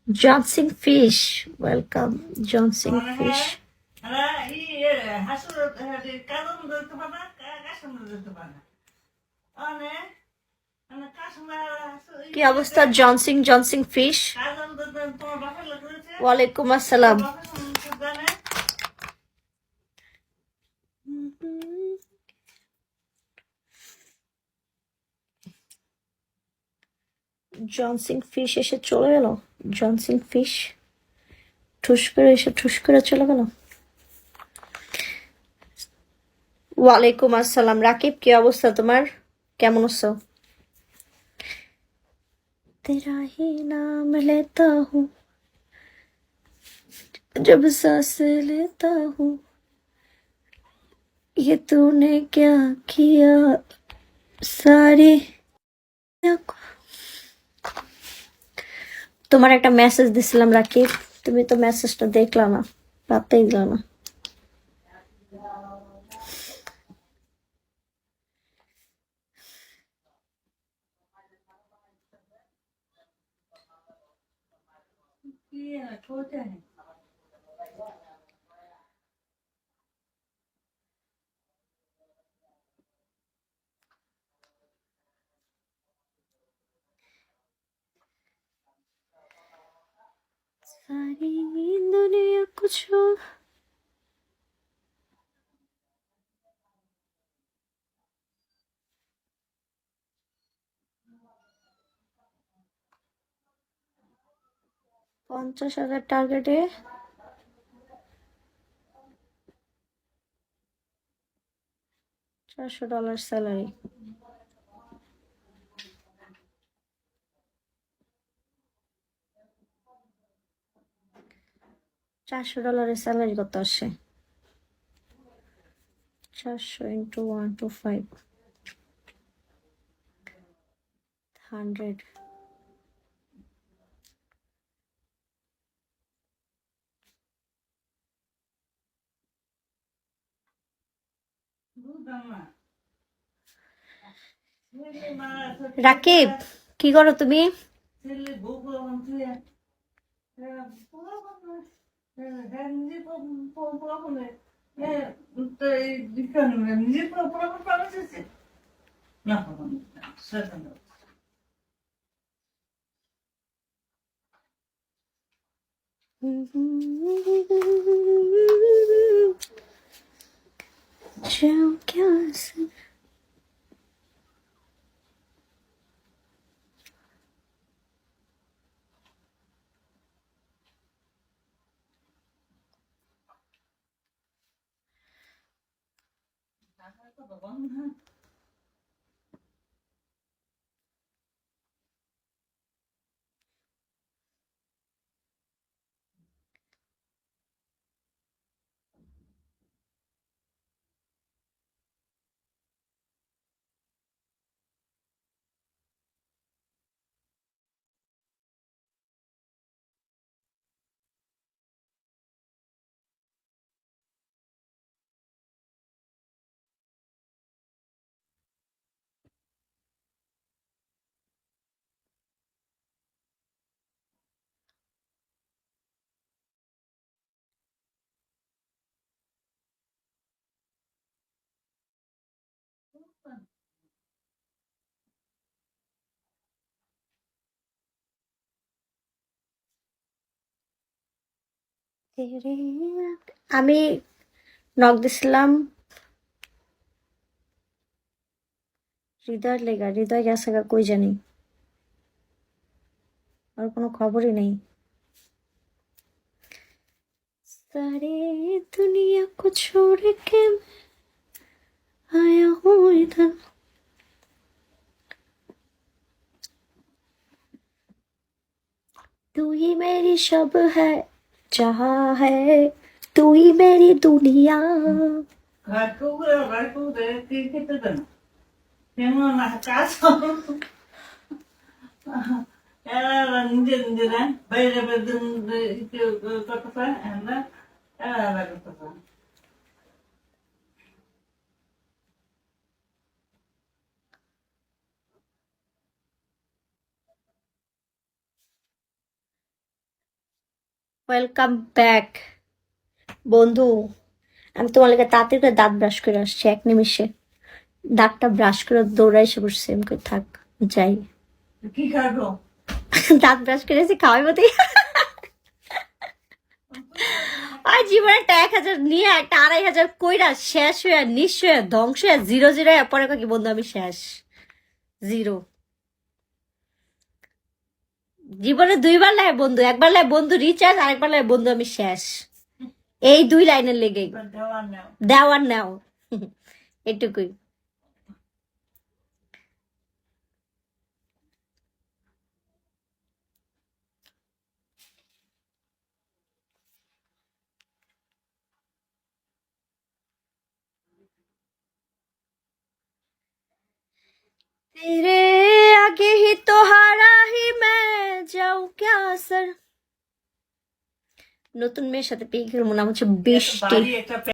Johnson Fish. Welcome, Johnson Fish. কি অবস্থা জনসিং fish? ওয়ালাইকুম আসসালাম। জনসিং ফিশ এসে চলে গেল। জনসিং ফিশ ঠুস করে এসে ঠুস করে চলে গেল। ওয়ালাইকুম আসসালাম। রাকিব, কি অবস্থা তোমার? কেমন আছো? तेरा ही नाम लेता हूँ जब सांस लेता हूँ, ये तूने क्या किया सारी। তোমার একটা মেসেজ দিছিলাম রাকিব, তুমি তো মেসেজটা দেখলা না, পাত্তাই দিলা না। सारी दुनिया कुछ 50,000 টার্গেটে $400 স্যালারি। $400 স্যালারি কত আসে? 400 ইন্টু 125 100। রাকিব, কি করো তুমি? আমি নক দিছিলাম হৃদয়ের লেগা, হৃদয় গেছে গা কই জানি, আর কোনো খবরই নেই। सारी दुनिया को छोड़ के मैं आया हूँ इधर, तू ही मेरी शब है जहाँ है, तू ही मेरी दुनिया। ওয়েলকাম ব্যাক বন্ধু। আমি তোমার লেগে তাড়াতাড়ি করে দাঁত ব্রাশ করে আসছি, এক নিমিষে দাঁতটা ব্রাশ করে দৌড়াই এসে বসছি। আমি কই থাক যাই, কি খাবো? দাঁত ব্রাশ করে এসে খাওয়াই মতো। আর জীবনে একটা 1,000 নিয়ে একটা 2,500 কইরা শেষ হয়ে নিঃস্ব হয়ে ধ্বংস হয়ে জিরো জিরো পরে কি বন্ধু আমি শেষ, জিরো। জীবনে দুইবার লাই বন্ধু, একবার লাই বন্ধু রিচার্জ, আরেকবার লাই বন্ধু আমি শেষ। এই 2 লাইনের লেগে দেওয়ার নাও। দেওয়ার নাও। এটুকুই। तेरे आगे ही तो हारा ही मैं जाऊं क्या असर। নতুন মেয়ের সাথে পেয়ে গেল, নাম হচ্ছে বৃষ্টি। বাড়ি একটা